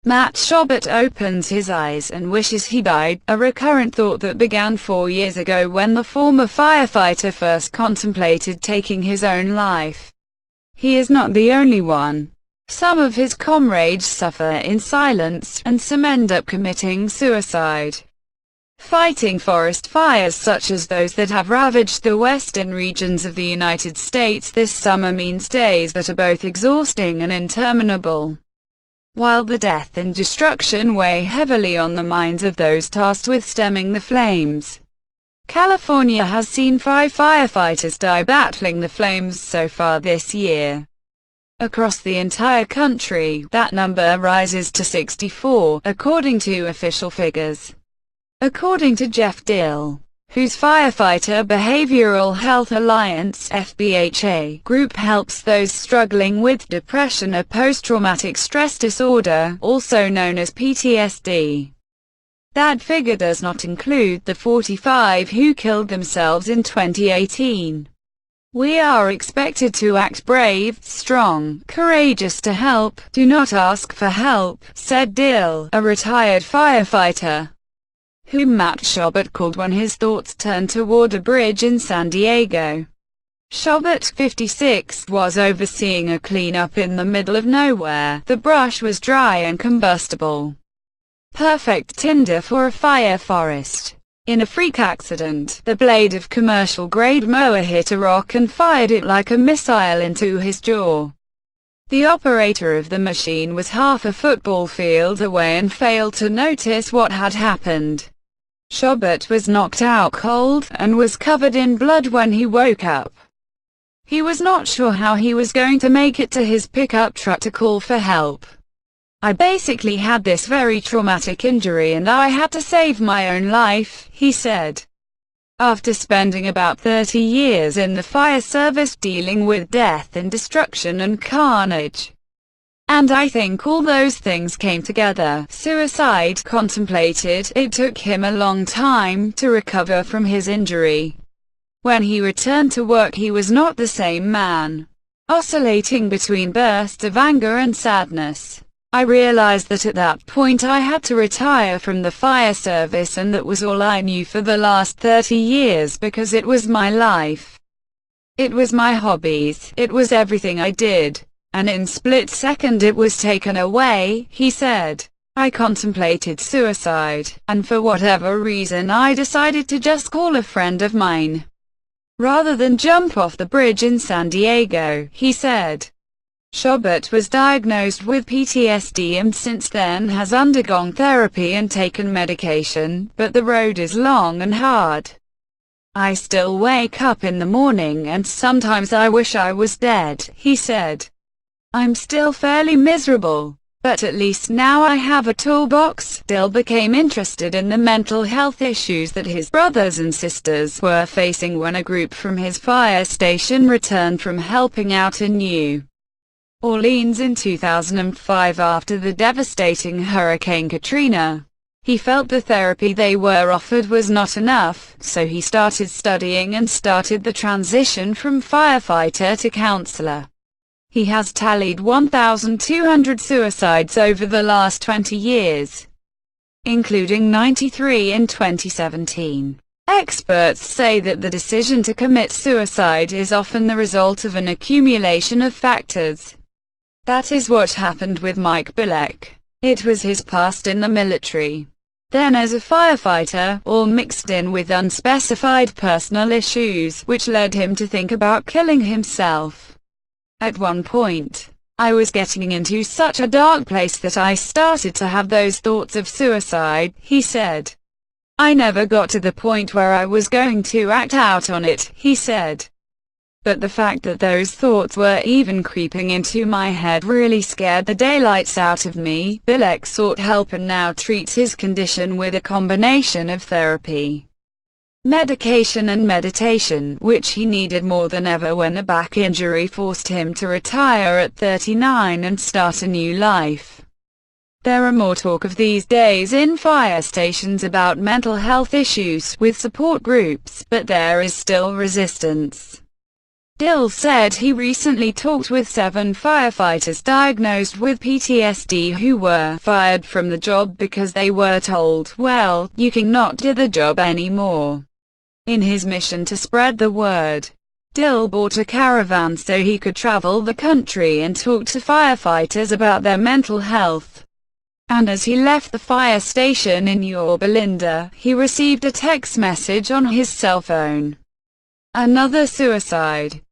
Matt Schobert opens his eyes and wishes he died, a recurrent thought that began 4 years ago when the former firefighter first contemplated taking his own life. He is not the only one. Some of his comrades suffer in silence, and some end up committing suicide. Fighting forest fires such as those that have ravaged the western regions of the United States this summer means days that are both exhausting and interminable. While the death and destruction weigh heavily on the minds of those tasked with stemming the flames, California has seen 5 firefighters die battling the flames so far this year. Across the entire country, that number rises to 64, according to official figures. According to Jeff Dill, whose Firefighter Behavioral Health Alliance (FBHA) group helps those struggling with depression or post-traumatic stress disorder, also known as PTSD. That figure does not include the 45 who killed themselves in 2018. We are expected to act brave, strong, courageous to help, do not ask for help, said Dill, a retired firefighter, whom Matt Schobert called when his thoughts turned toward a bridge in San Diego. Schobert, 56, was overseeing a cleanup in the middle of nowhere. The brush was dry and combustible. Perfect tinder for a fire forest. In a freak accident, the blade of commercial-grade mower hit a rock and fired it like a missile into his jaw. The operator of the machine was half a football field away and failed to notice what had happened. Schobert was knocked out cold, and was covered in blood when he woke up. He was not sure how he was going to make it to his pickup truck to call for help. I basically had this very traumatic injury and I had to save my own life, he said. After spending about 30 years in the fire service dealing with death and destruction and carnage. And I think all those things came together. Suicide contemplated. It took him a long time to recover from his injury. When he returned to work he was not the same man, oscillating between bursts of anger and sadness. I realized that at that point I had to retire from the fire service, and that was all I knew for the last 30 years because it was my life. It was my hobbies, it was everything I did. And in split second it was taken away, he said. I contemplated suicide, and for whatever reason I decided to just call a friend of mine, rather than jump off the bridge in San Diego, he said. Schobert was diagnosed with PTSD and since then has undergone therapy and taken medication, but the road is long and hard. I still wake up in the morning and sometimes I wish I was dead, he said. I'm still fairly miserable, but at least now I have a toolbox. Dill became interested in the mental health issues that his brothers and sisters were facing when a group from his fire station returned from helping out in New Orleans in 2005 after the devastating Hurricane Katrina. He felt the therapy they were offered was not enough, so he started studying and started the transition from firefighter to counselor. He has tallied 1,200 suicides over the last 20 years, including 93 in 2017. Experts say that the decision to commit suicide is often the result of an accumulation of factors. That is what happened with Mike Bilek. It was his past in the military, then as a firefighter, all mixed in with unspecified personal issues, which led him to think about killing himself. At one point, I was getting into such a dark place that I started to have those thoughts of suicide, he said. I never got to the point where I was going to act out on it, he said. But the fact that those thoughts were even creeping into my head really scared the daylights out of me. Bilek sought help and now treats his condition with a combination of therapy, medication and meditation, which he needed more than ever when a back injury forced him to retire at 39 and start a new life. There are more talk of these days in fire stations about mental health issues with support groups, but there is still resistance. Dill said he recently talked with 7 firefighters diagnosed with PTSD who were fired from the job because they were told, well, you cannot do the job anymore. In his mission to spread the word, Dill bought a caravan so he could travel the country and talk to firefighters about their mental health. And as he left the fire station in Yorba Linda, he received a text message on his cell phone. Another suicide.